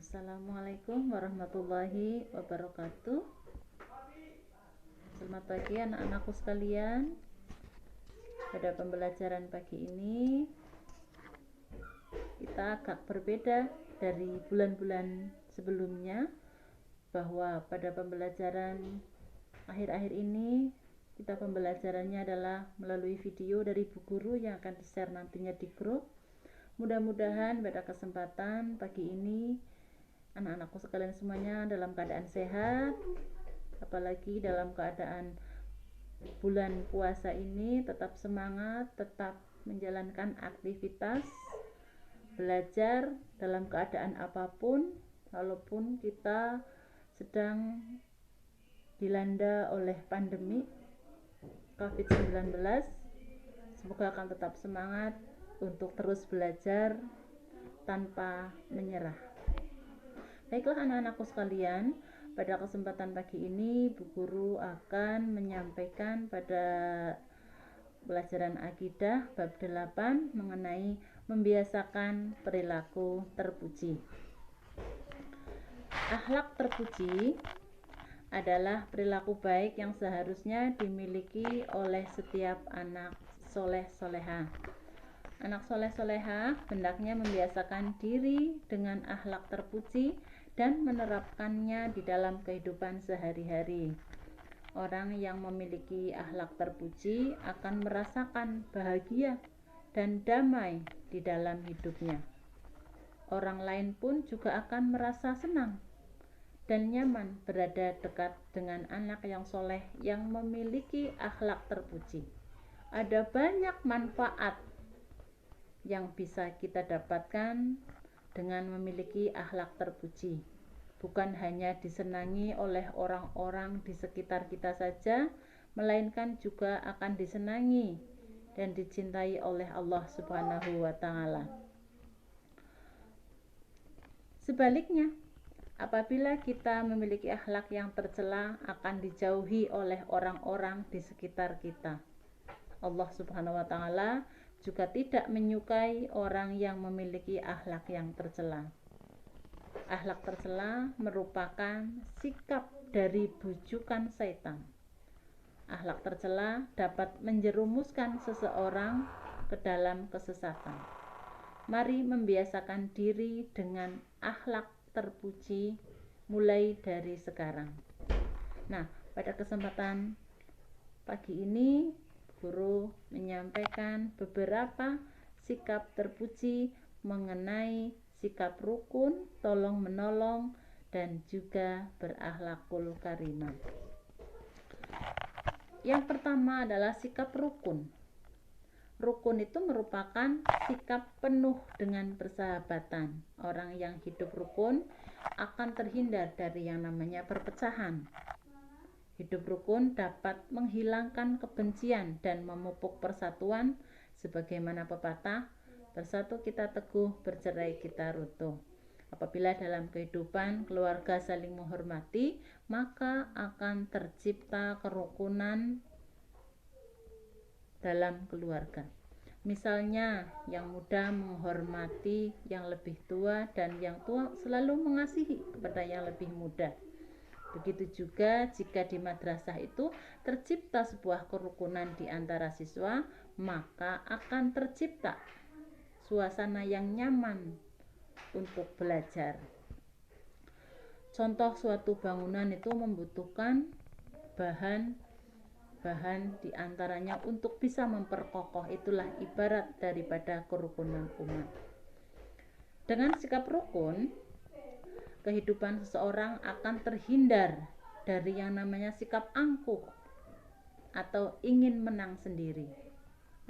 Assalamualaikum warahmatullahi wabarakatuh. Selamat pagi anak-anakku sekalian. Pada pembelajaran pagi ini kita agak berbeda dari bulan-bulan sebelumnya, bahwa pada pembelajaran akhir-akhir ini kita pembelajarannya adalah melalui video dari Bu Guru yang akan di-share nantinya di grup. Mudah-mudahan pada kesempatan pagi ini anak-anakku sekalian semuanya dalam keadaan sehat, apalagi dalam keadaan bulan puasa ini tetap semangat, tetap menjalankan aktivitas belajar dalam keadaan apapun, walaupun kita sedang dilanda oleh pandemi COVID-19. Semoga akan tetap semangat untuk terus belajar tanpa menyerah. Baiklah anak-anakku sekalian, pada kesempatan pagi ini Bu Guru akan menyampaikan pada pelajaran akidah bab 8 mengenai membiasakan perilaku terpuji. Akhlak terpuji adalah perilaku baik yang seharusnya dimiliki oleh setiap anak soleh-soleha. Anak soleh-soleha hendaknya membiasakan diri dengan akhlak terpuji dan menerapkannya di dalam kehidupan sehari-hari. Orang yang memiliki akhlak terpuji akan merasakan bahagia dan damai di dalam hidupnya. Orang lain pun juga akan merasa senang dan nyaman berada dekat dengan anak yang soleh yang memiliki akhlak terpuji. Ada banyak manfaat yang bisa kita dapatkan dengan memiliki akhlak terpuji. Bukan hanya disenangi oleh orang-orang di sekitar kita saja, melainkan juga akan disenangi dan dicintai oleh Allah Subhanahu wa Ta'ala. Sebaliknya, apabila kita memiliki akhlak yang tercela, akan dijauhi oleh orang-orang di sekitar kita. Allah Subhanahu wa Ta'ala juga tidak menyukai orang yang memiliki akhlak yang tercela. Akhlak tercela merupakan sikap dari bujukan setan. Akhlak tercela dapat menjerumuskan seseorang ke dalam kesesatan. Mari membiasakan diri dengan akhlak terpuji mulai dari sekarang. Nah, pada kesempatan pagi ini Guru menyampaikan beberapa sikap terpuji mengenai sikap rukun, tolong menolong, dan juga berakhlakul karimah. Yang pertama adalah sikap rukun. Rukun itu merupakan sikap penuh dengan persahabatan. Orang yang hidup rukun akan terhindar dari yang namanya perpecahan. Hidup rukun dapat menghilangkan kebencian dan memupuk persatuan, sebagaimana pepatah, bersatu kita teguh, bercerai kita runtuh. Apabila dalam kehidupan keluarga saling menghormati, maka akan tercipta kerukunan dalam keluarga. Misalnya, yang muda menghormati yang lebih tua dan yang tua selalu mengasihi kepada yang lebih muda. Begitu juga jika di madrasah itu tercipta sebuah kerukunan di antara siswa, maka akan tercipta suasana yang nyaman untuk belajar. Contoh suatu bangunan itu membutuhkan bahan di antaranya untuk bisa memperkokoh, itulah ibarat daripada kerukunan umat. Dengan sikap rukun, kehidupan seseorang akan terhindar dari yang namanya sikap angkuh atau ingin menang sendiri.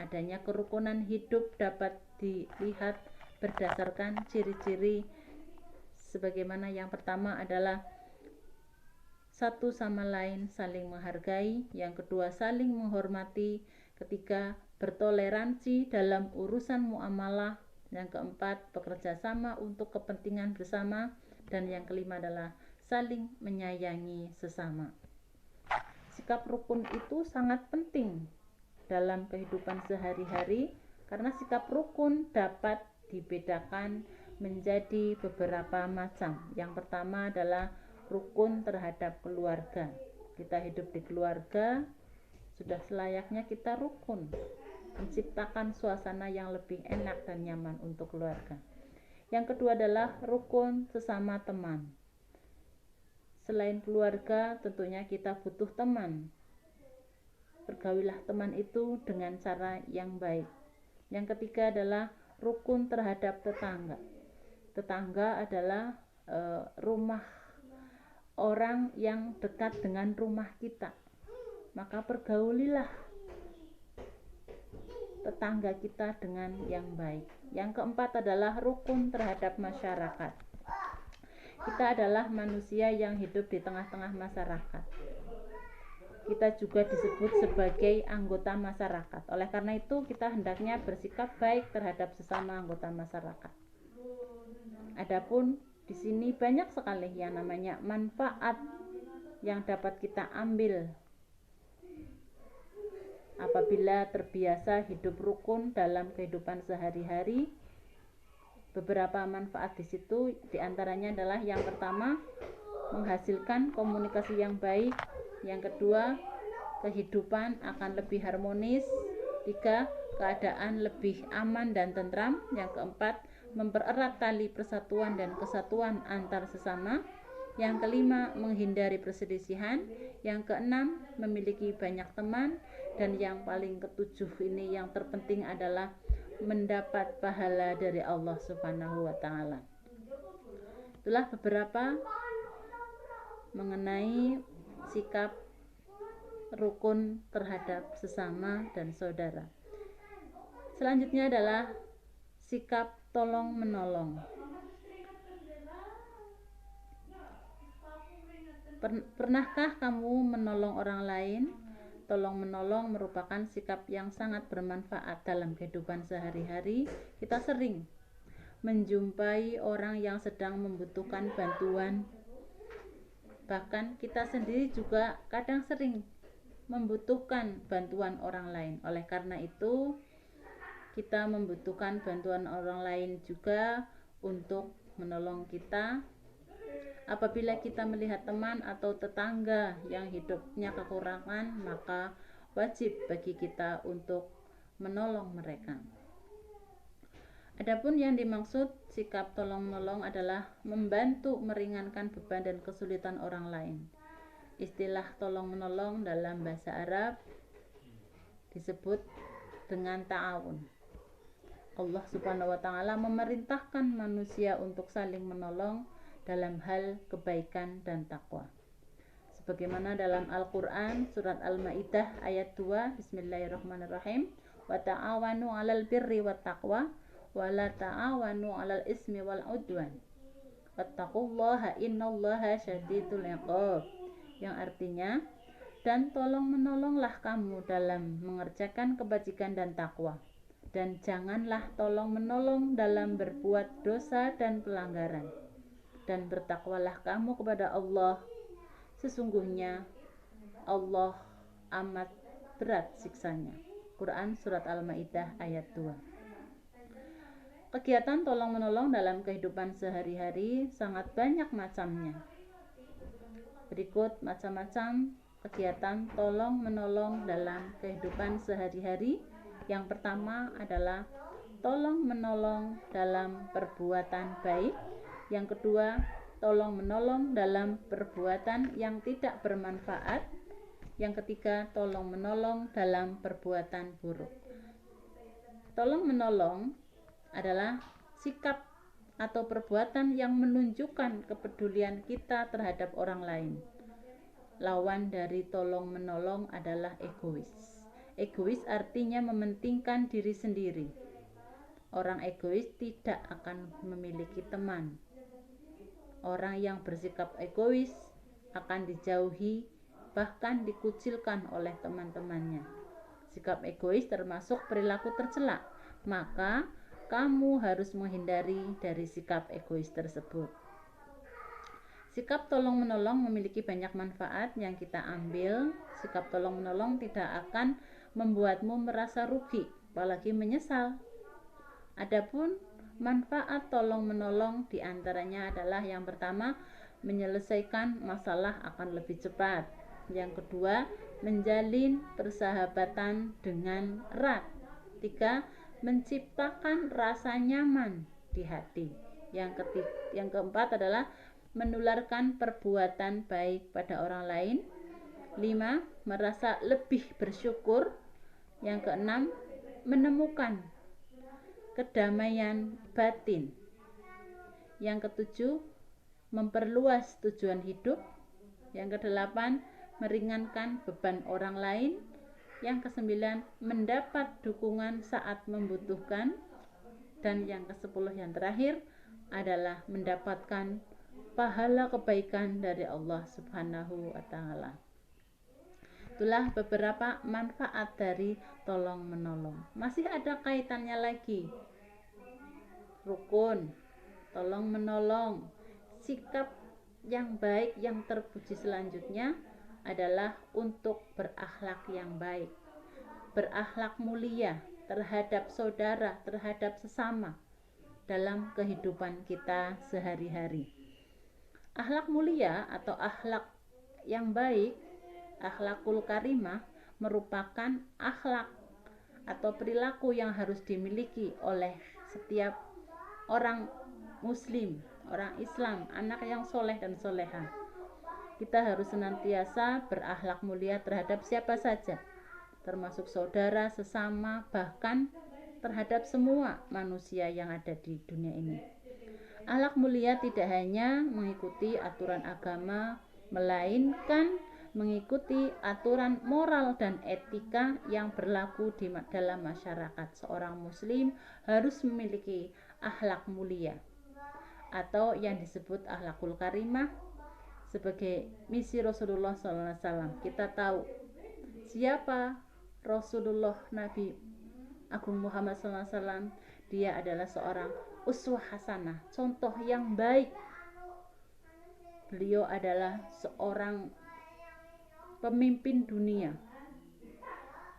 Adanya kerukunan hidup dapat dilihat berdasarkan ciri-ciri sebagaimana yang pertama adalah satu sama lain saling menghargai, yang kedua saling menghormati, ketiga bertoleransi dalam urusan muamalah, yang keempat bekerja sama untuk kepentingan bersama, dan yang kelima adalah saling menyayangi sesama. Sikap rukun itu sangat penting dalam kehidupan sehari-hari karena sikap rukun dapat dibedakan menjadi beberapa macam. Yang pertama adalah rukun terhadap keluarga. Kita hidup di keluarga, sudah selayaknya kita rukun, menciptakan suasana yang lebih enak dan nyaman untuk keluarga. Yang kedua adalah rukun sesama teman. Selain keluarga, tentunya kita butuh teman. Bergaulilah teman itu dengan cara yang baik. Yang ketiga adalah rukun terhadap tetangga. Tetangga adalah rumah orang yang dekat dengan rumah kita. Maka pergaulilah tetangga kita dengan yang baik. Yang keempat adalah rukun terhadap masyarakat. Kita adalah manusia yang hidup di tengah-tengah masyarakat. Kita juga disebut sebagai anggota masyarakat. Oleh karena itu, kita hendaknya bersikap baik terhadap sesama anggota masyarakat. Adapun di sini banyak sekali yang namanya manfaat yang dapat kita ambil apabila terbiasa hidup rukun dalam kehidupan sehari-hari. Beberapa manfaat di situ diantaranya adalah yang pertama, menghasilkan komunikasi yang baik. Yang kedua, kehidupan akan lebih harmonis. Tiga, keadaan lebih aman dan tentram. Yang keempat, mempererat tali persatuan dan kesatuan antar sesama. Yang kelima, menghindari perselisihan. Yang keenam, memiliki banyak teman. Dan yang paling ketujuh ini yang terpenting adalah mendapat pahala dari Allah Subhanahu wa Ta'ala. Itulah beberapa mengenai sikap rukun terhadap sesama dan saudara. Selanjutnya adalah sikap tolong menolong. Pernahkah kamu menolong orang lain? Tolong menolong merupakan sikap yang sangat bermanfaat dalam kehidupan sehari-hari. Kita sering menjumpai orang yang sedang membutuhkan bantuan. Bahkan kita sendiri juga kadang sering membutuhkan bantuan orang lain. Oleh karena itu, kita membutuhkan bantuan orang lain juga untuk menolong kita. Apabila kita melihat teman atau tetangga yang hidupnya kekurangan, maka wajib bagi kita untuk menolong mereka. Adapun yang dimaksud sikap tolong-menolong adalah membantu meringankan beban dan kesulitan orang lain. Istilah tolong-menolong dalam bahasa Arab disebut dengan ta'awun. Allah Subhanahu wa Ta'ala memerintahkan manusia untuk saling menolong dalam hal kebaikan dan takwa. Sebagaimana dalam Al-Qur'an surat Al-Maidah ayat 2, Bismillahirrahmanirrahim, wa ta'awanu 'alal birri wat taqwa wa la ta'awanu 'alal ismi wal 'udwan wattaqullaha innallaha syadidul 'iqab. Yang artinya, dan tolong menolonglah kamu dalam mengerjakan kebajikan dan takwa, dan janganlah tolong menolong dalam berbuat dosa dan pelanggaran. Dan bertakwalah kamu kepada Allah, sesungguhnya Allah amat berat siksanya. Quran surat Al-Maidah ayat 2. Kegiatan tolong menolong dalam kehidupan sehari-hari sangat banyak macamnya. Berikut macam-macam kegiatan tolong menolong dalam kehidupan sehari-hari. Yang pertama adalah tolong menolong dalam perbuatan baik. Yang kedua, tolong menolong dalam perbuatan yang tidak bermanfaat. Yang ketiga, tolong menolong dalam perbuatan buruk. Tolong menolong adalah sikap atau perbuatan yang menunjukkan kepedulian kita terhadap orang lain. Lawan dari tolong menolong adalah egois. Egois artinya mementingkan diri sendiri. Orang egois tidak akan memiliki teman. Orang yang bersikap egois akan dijauhi, bahkan dikucilkan oleh teman-temannya. Sikap egois termasuk perilaku tercela, maka kamu harus menghindari dari sikap egois tersebut. Sikap tolong-menolong memiliki banyak manfaat yang kita ambil. Sikap tolong-menolong tidak akan membuatmu merasa rugi, apalagi menyesal. Adapun Manfaat tolong-menolong diantaranya adalah yang pertama, menyelesaikan masalah akan lebih cepat. Yang kedua, menjalin persahabatan dengan erat. Tiga, menciptakan rasa nyaman di hati. Yang keempat adalah menularkan perbuatan baik pada orang lain. 5. Merasa lebih bersyukur. Yang keenam, menemukan kedamaian batin. Yang ketujuh, memperluas tujuan hidup. Yang kedelapan, meringankan beban orang lain. Yang kesembilan, mendapat dukungan saat membutuhkan. Dan yang kesepuluh yang terakhir adalah mendapatkan pahala kebaikan dari Allah Subhanahu wa ta'ala. Itulah beberapa manfaat dari tolong menolong. Masih ada kaitannya lagi. Rukun, tolong menolong, sikap yang baik yang terpuji selanjutnya adalah untuk berakhlak yang baik, berakhlak mulia terhadap saudara, terhadap sesama dalam kehidupan kita sehari-hari. Akhlak mulia atau akhlak yang baik, akhlakul karimah, merupakan akhlak atau perilaku yang harus dimiliki oleh setiap orang muslim, orang Islam, anak yang soleh dan soleha. Kita harus senantiasa berakhlak mulia terhadap siapa saja, termasuk saudara, sesama, bahkan terhadap semua manusia yang ada di dunia ini. Akhlak mulia tidak hanya mengikuti aturan agama, melainkan mengikuti aturan moral dan etika yang berlaku di dalam masyarakat. Seorang muslim harus memiliki akhlak mulia atau yang disebut akhlakul karimah sebagai misi Rasulullah SAW. Kita tahu siapa Rasulullah Nabi Agung Muhammad SAW. Dia adalah seorang uswah hasanah, contoh yang baik. Beliau adalah seorang pemimpin dunia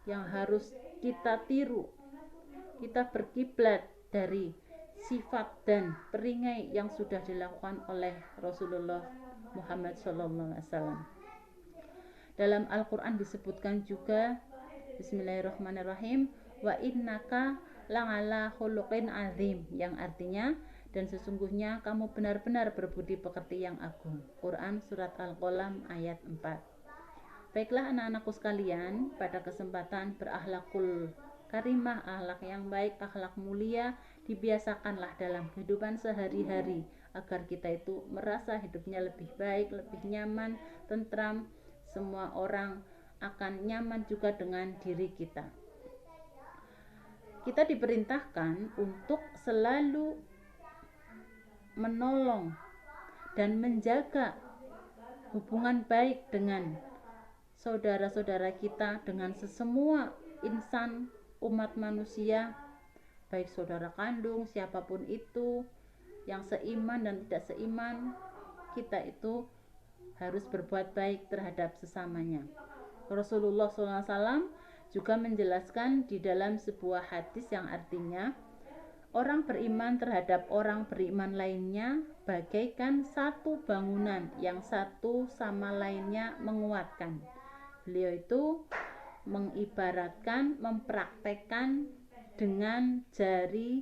yang harus kita tiru. Kita berkiblat dari sifat dan perangai yang sudah dilakukan oleh Rasulullah Muhammad SAW. Dalam Al-Quran disebutkan juga, Bismillahirrahmanirrahim, wa innaka la'ala khuluqin azim, yang artinya, dan sesungguhnya kamu benar-benar berbudi pekerti yang agung. Quran Surat Al-Qalam ayat 4. Baiklah anak-anakku sekalian, pada kesempatan berakhlakul karimah, akhlak yang baik, akhlak mulia, dibiasakanlah dalam kehidupan sehari-hari agar kita itu merasa hidupnya lebih baik, lebih nyaman, tentram. Semua orang akan nyaman juga dengan diri kita. Kita diperintahkan untuk selalu menolong dan menjaga hubungan baik dengan saudara-saudara kita, dengan sesemua insan umat manusia, baik saudara kandung, siapapun itu, yang seiman dan tidak seiman. Kita itu harus berbuat baik terhadap sesamanya. Rasulullah SAW juga menjelaskan di dalam sebuah hadis yang artinya, orang beriman terhadap orang beriman lainnya bagaikan satu bangunan yang satu sama lainnya menguatkan. Beliau itu mengibaratkan, mempraktekkan dengan jari,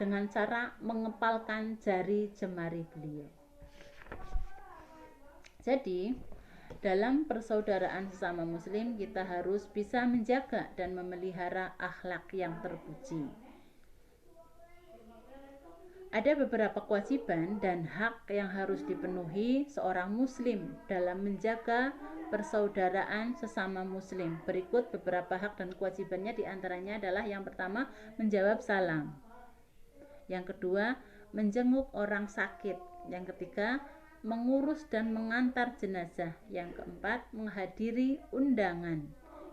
dengan cara mengepalkan jari jemari beliau. Jadi dalam persaudaraan sesama muslim, kita harus bisa menjaga dan memelihara akhlak yang terpuji. Ada beberapa kewajiban dan hak yang harus dipenuhi seorang muslim dalam menjaga persaudaraan sesama muslim. Berikut beberapa hak dan kewajibannya, diantaranya adalah yang pertama, menjawab salam. Yang kedua, menjenguk orang sakit. Yang ketiga, mengurus dan mengantar jenazah. Yang keempat, menghadiri undangan.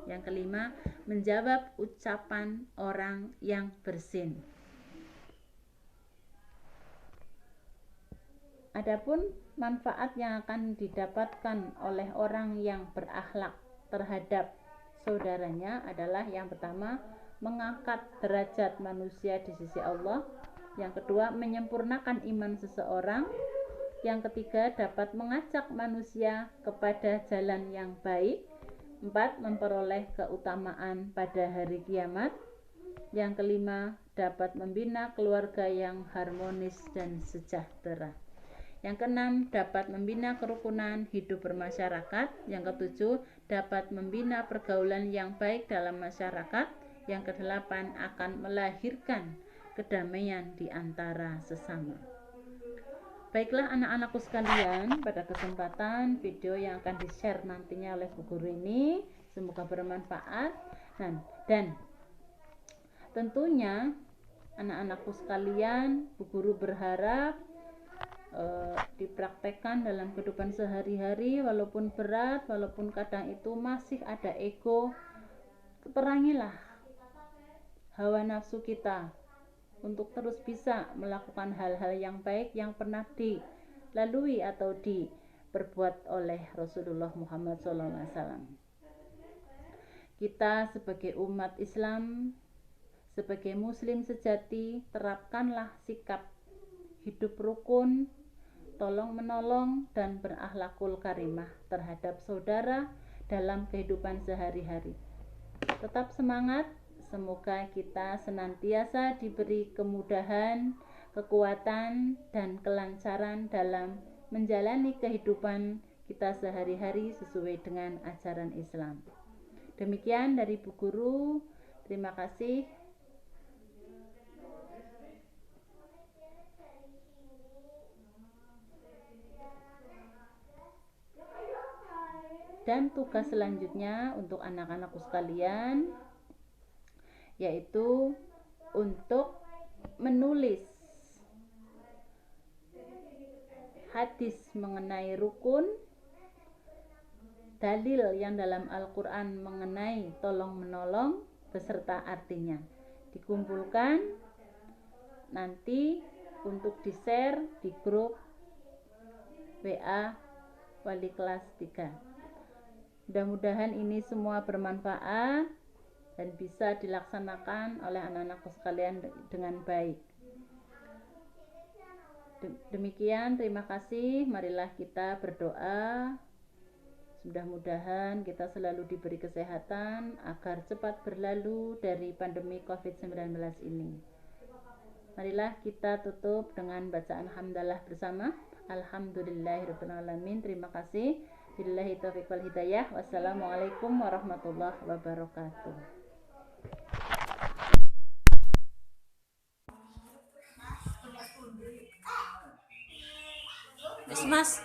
Yang kelima, menjawab ucapan orang yang bersin. Adapun manfaat yang akan didapatkan oleh orang yang berakhlak terhadap saudaranya adalah yang pertama, mengangkat derajat manusia di sisi Allah. Yang kedua, menyempurnakan iman seseorang. Yang ketiga, dapat mengajak manusia kepada jalan yang baik. 4. Memperoleh keutamaan pada hari kiamat. Yang kelima, dapat membina keluarga yang harmonis dan sejahtera. Yang keenam, dapat membina kerukunan hidup bermasyarakat. Yang ketujuh, dapat membina pergaulan yang baik dalam masyarakat. Yang kedelapan, akan melahirkan kedamaian di antara sesama. Baiklah anak-anakku sekalian, pada kesempatan video yang akan di-share nantinya oleh Bu Guru ini semoga bermanfaat. Dan tentunya anak-anakku sekalian, Bu Guru berharap dipraktekkan dalam kehidupan sehari-hari, walaupun berat, walaupun kadang itu masih ada ego. Perangilah hawa nafsu kita untuk terus bisa melakukan hal-hal yang baik yang pernah dilalui atau diperbuat oleh Rasulullah Muhammad SAW. Kita sebagai umat Islam, sebagai muslim sejati, terapkanlah sikap hidup rukun, tolong menolong, dan berakhlakul karimah terhadap saudara dalam kehidupan sehari-hari. Tetap semangat. Semoga kita senantiasa diberi kemudahan, kekuatan, dan kelancaran dalam menjalani kehidupan kita sehari-hari sesuai dengan ajaran Islam. Demikian dari Bu Guru. Terima kasih. Dan tugas selanjutnya untuk anak-anakku sekalian, yaitu untuk menulis hadis mengenai rukun, dalil yang dalam Al-Quran mengenai tolong-menolong beserta artinya. Dikumpulkan nanti untuk di-share di grup WA Wali Kelas 3. Mudah-mudahan ini semua bermanfaat dan bisa dilaksanakan oleh anak-anakku sekalian dengan baik. Demikian, terima kasih. Marilah kita berdoa. Mudah-mudahan kita selalu diberi kesehatan agar cepat berlalu dari pandemi COVID-19 ini. Marilah kita tutup dengan bacaan hamdalah bersama. Alhamdulillahirrahmanirrahim. Terima kasih. Billahi taufiq wal hidayah. Wassalamualaikum warahmatullahi wabarakatuh. Mas.